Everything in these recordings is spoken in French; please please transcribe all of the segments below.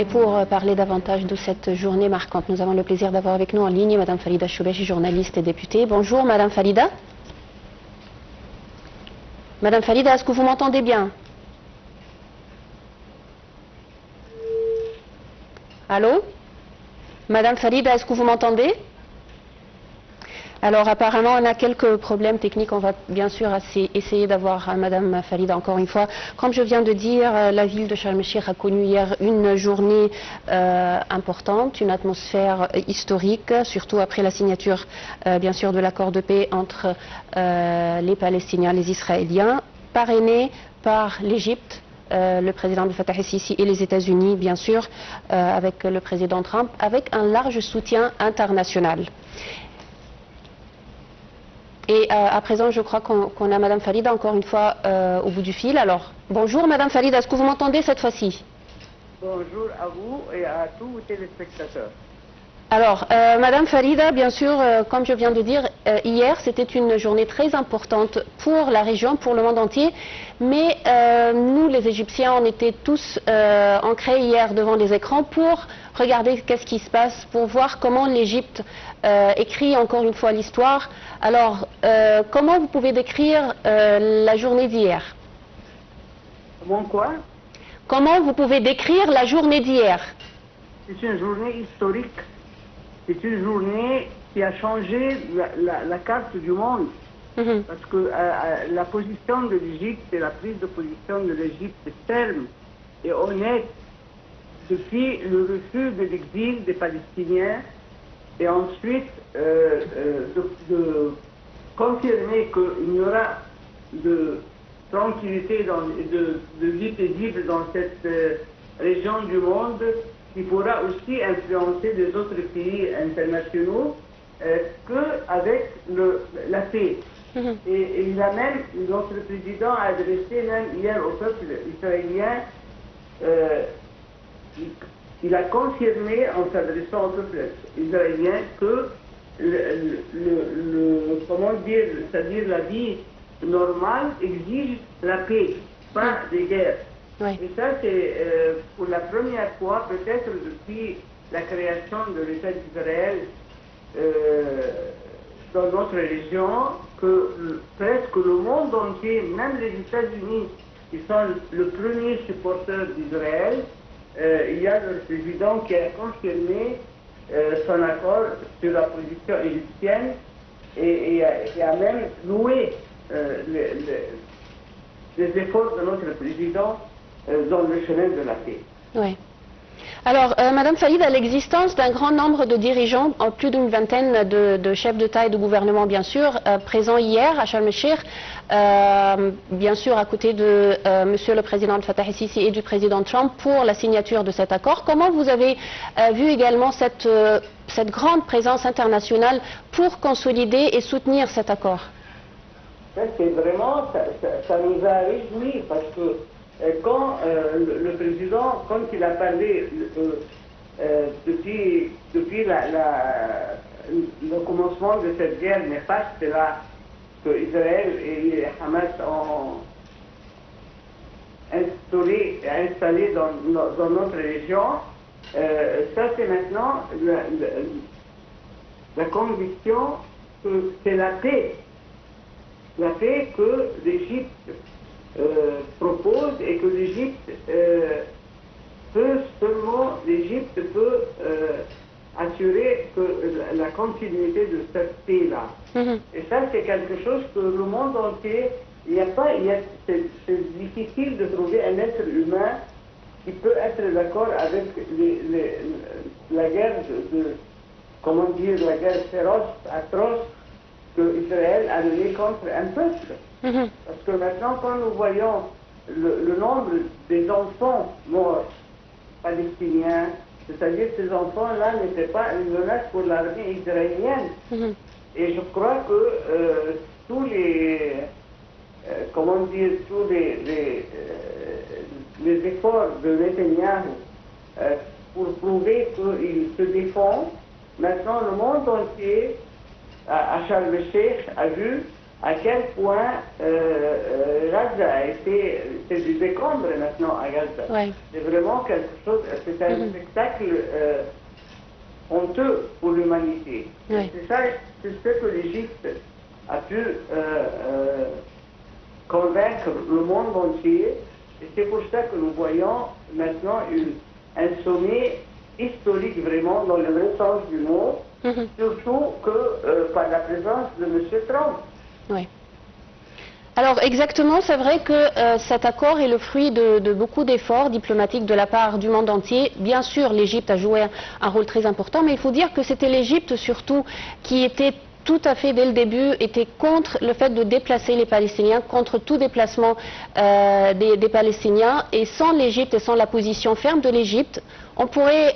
Et pour parler davantage de cette journée marquante, nous avons le plaisir d'avoir avec nous en ligne Madame Falida Choubechi, journaliste et députée. Bonjour Madame Falida. Madame Falida, est-ce que vous m'entendez bien? Allô? Madame Falida, est-ce que vous m'entendez? Alors apparemment on a quelques problèmes techniques, on va bien sûr essayer d'avoir Madame Falida encore une fois. Comme je viens de dire, la ville de Sharm el-Sheikh a connu hier une journée importante, une atmosphère historique, surtout après la signature bien sûr de l'accord de paix entre les Palestiniens et les Israéliens, parrainé par l'Égypte. Le président Abdel Fattah el-Sisi et les États-Unis, bien sûr, avec le président Trump, avec un large soutien international. Et à présent, je crois qu'on a Madame Falida encore une fois au bout du fil. Alors, bonjour Madame Falida, est-ce que vous m'entendez cette fois-ci? Bonjour à vous et à tous les téléspectateurs. Alors, Madame Falida, bien sûr, comme je viens de dire, hier, c'était une journée très importante pour la région, pour le monde entier. Mais nous, les Égyptiens, on était tous ancrés hier devant les écrans pour regarder qu'est-ce qui se passe, pour voir comment l'Égypte écrit encore une fois l'histoire. Alors, comment vous pouvez décrire la journée d'hier? Comment quoi? Comment vous pouvez décrire la journée d'hier? C'est une journée historique. C'est une journée qui a changé la carte du monde. Parce que la position de l'Égypte et la prise de position de l'Égypte est ferme et honnête depuis le refus de l'exil des Palestiniens et ensuite de confirmer qu'il y aura de tranquillité, de vie paisible dans cette région du monde qui pourra aussi influencer les autres pays internationaux qu'avec la paix. Et il a même, notre président a adressé même hier au peuple israélien, il a confirmé en s'adressant au peuple israélien que comment dire, c'est-à-dire la vie normale exige la paix, pas des guerres. Oui. Et ça, c'est pour la première fois, peut-être depuis la création de l'État d'Israël dans notre région, que presque le monde entier, même les États-Unis, qui sont le premier supporteur d'Israël, il y a le président qui a confirmé son accord sur la position égyptienne et a même loué les efforts de notre président dans le chemin de la paix. Oui. Alors, Madame Falida, l'existence d'un grand nombre de dirigeants, en plus d'une vingtaine de chefs d'État et de gouvernement, bien sûr, présents hier à Sharm el-Sheikh, bien sûr à côté de Monsieur le Président Abdel Fattah el-Sisi et du Président Trump pour la signature de cet accord. Comment vous avez vu également cette grande présence internationale pour consolider et soutenir cet accord? C'est vraiment, ça nous a réjouis parce que quand le président, quand il a parlé depuis le commencement de cette guerre néfaste là, que Israël et Hamas ont installé dans notre région, ça c'est maintenant la conviction que c'est la paix que l'Égypte propose et que l'Égypte l'Égypte peut assurer que la continuité de cette paix-là. Et ça, c'est quelque chose que le monde entier, c'est difficile de trouver un être humain qui peut être d'accord avec la guerre comment dire, la guerre féroce, atroce que Israël a menée contre un peuple. Parce que maintenant, quand nous voyons le nombre des enfants morts palestiniens, c'est-à-dire ces enfants-là n'étaient pas une menace pour l'armée israélienne. Et je crois que tous les efforts de Netanyahu pour prouver qu'il se défend, maintenant le monde entier à Sharm el-Sheikh a vu à quel point Gaza a été, c'est du décombre maintenant à Gaza. Ouais. C'est vraiment quelque chose, c'est un spectacle honteux pour l'humanité. Ouais. C'est ça, c'est ce que l'Égypte a pu convaincre le monde entier. Et c'est pour ça que nous voyons maintenant un sommet historique vraiment dans le vrai sens du mot, surtout que par la présence de M. Trump. Oui. Alors exactement, c'est vrai que cet accord est le fruit de beaucoup d'efforts diplomatiques de la part du monde entier. Bien sûr, l'Égypte a joué un rôle très important, mais il faut dire que c'était l'Égypte surtout qui était tout à fait dès le début était contre le fait de déplacer les Palestiniens, contre tout déplacement des Palestiniens, et sans l'Égypte et sans la position ferme de l'Égypte, on pourrait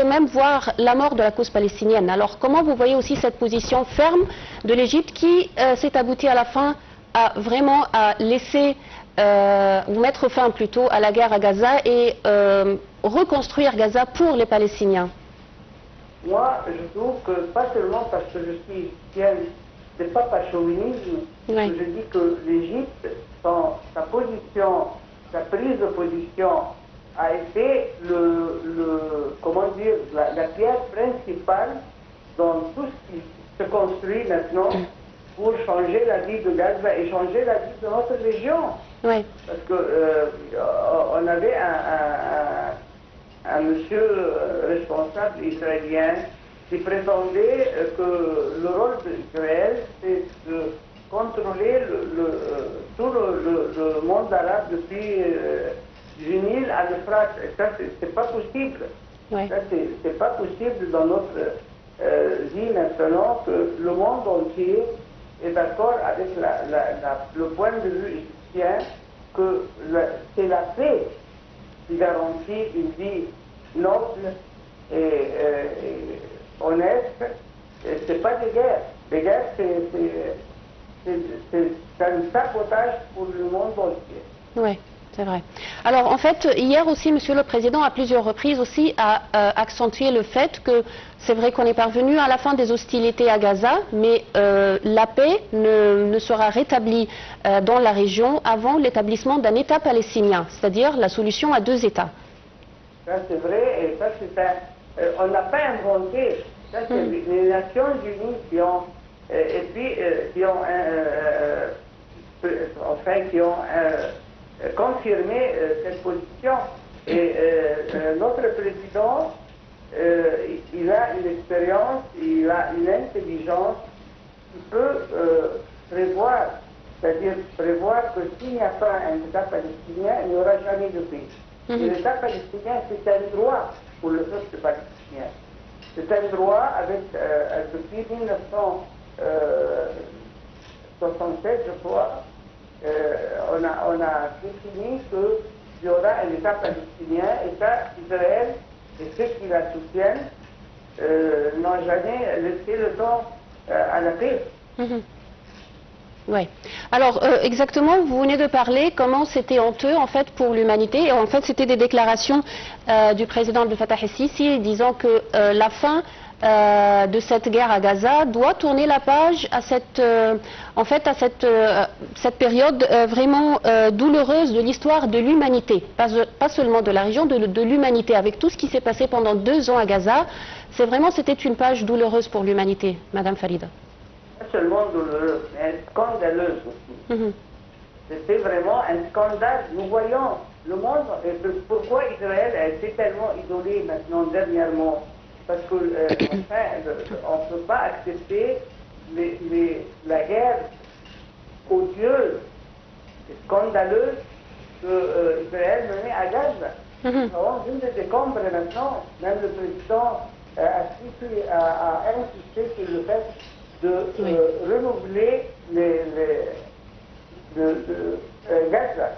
même voir la mort de la cause palestinienne. Alors comment vous voyez aussi cette position ferme de l'Égypte qui s'est aboutie à la fin à vraiment à laisser ou mettre fin plutôt à la guerre à Gaza et reconstruire Gaza pour les Palestiniens? Moi, je trouve que, pas seulement parce que je suis égyptienne, c'est pas par chauvinisme, que je dis que l'Égypte, sa position, sa prise de position, a été comment dire, la pierre principale dans tout ce qui se construit maintenant pour changer la vie de Gaza et changer la vie de notre région. Oui. Parce que on avait un monsieur responsable israélien qui prétendait que le rôle d'Israël, c'est de contrôler tout le monde arabe depuis du Nil à l'Euphrate. Et ça, c'est pas possible. Ouais. Ça, c'est pas possible dans notre vie maintenant que le monde entier est d'accord avec le point de vue égyptien que c'est la paix qui garantit une vie noble et honnête. C'est pas des guerres. Les guerres, c'est un sabotage pour le monde entier. Oui, c'est vrai. Alors en fait, hier aussi, Monsieur le Président, à plusieurs reprises aussi, a accentué le fait que c'est vrai qu'on est parvenu à la fin des hostilités à Gaza, mais la paix ne sera rétablie dans la région avant l'établissement d'un État palestinien, c'est-à-dire la solution à deux États. Ça c'est vrai, et ça c'est on n'a pas inventé. Ça c'est les Nations Unies qui ont, qui ont confirmé cette position. Et notre président, il a une expérience, il a une intelligence qui peut prévoir, c'est-à-dire prévoir que s'il n'y a pas un État palestinien, il n'y aura jamais de paix. L'État palestinien, c'est un droit pour le peuple palestinien. C'est un droit avec, depuis 1967, je crois, on a défini qu'il y aura un État palestinien, et ça, Israël et ceux qui la soutiennent n'ont jamais laissé le temps à la paix. Oui. Alors exactement, vous venez de parler comment c'était honteux en fait pour l'humanité. En fait, c'était des déclarations du président Abdel Fattah el-Sisi disant que la fin de cette guerre à Gaza doit tourner la page à cette période vraiment douloureuse de l'histoire de l'humanité, pas seulement de la région, de l'humanité. Avec tout ce qui s'est passé pendant 2 ans à Gaza, c'était une page douloureuse pour l'humanité, Madame Farida. Pas seulement douloureuse, mais scandaleuse aussi. C'était vraiment un scandale. Nous voyons le monde, et pourquoi Israël a été tellement isolé maintenant dernièrement. Parce que on ne peut pas accepter la guerre odieuse et scandaleuse que Israël menait à Gaza. On vient de décombrer maintenant. Même le président a insisté sur le fait de renouveler Gaza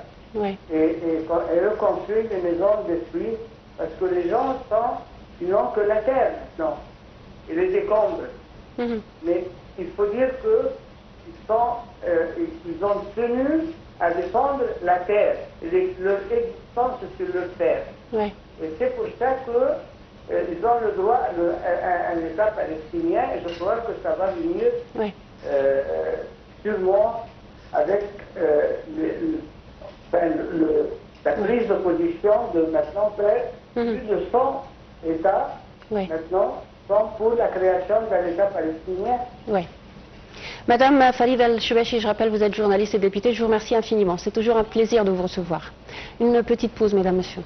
et reconstruire les maisons détruites parce que les gens ils n'ont que la terre maintenant et les décombres. Mais il faut dire qu'ils ont tenu à défendre la terre et leur existence sur leur terre. Et c'est pour ça qu'ils ont le droit à un État palestinien et je crois que ça va venir sûrement avec la prise de position de maintenant plus de 100 États maintenant sont pour la création d'un État palestinien. Oui. Madame Falida El-Choubachi, je rappelle, vous êtes journaliste et députée, je vous remercie infiniment. C'est toujours un plaisir de vous recevoir. Une petite pause, mesdames, messieurs.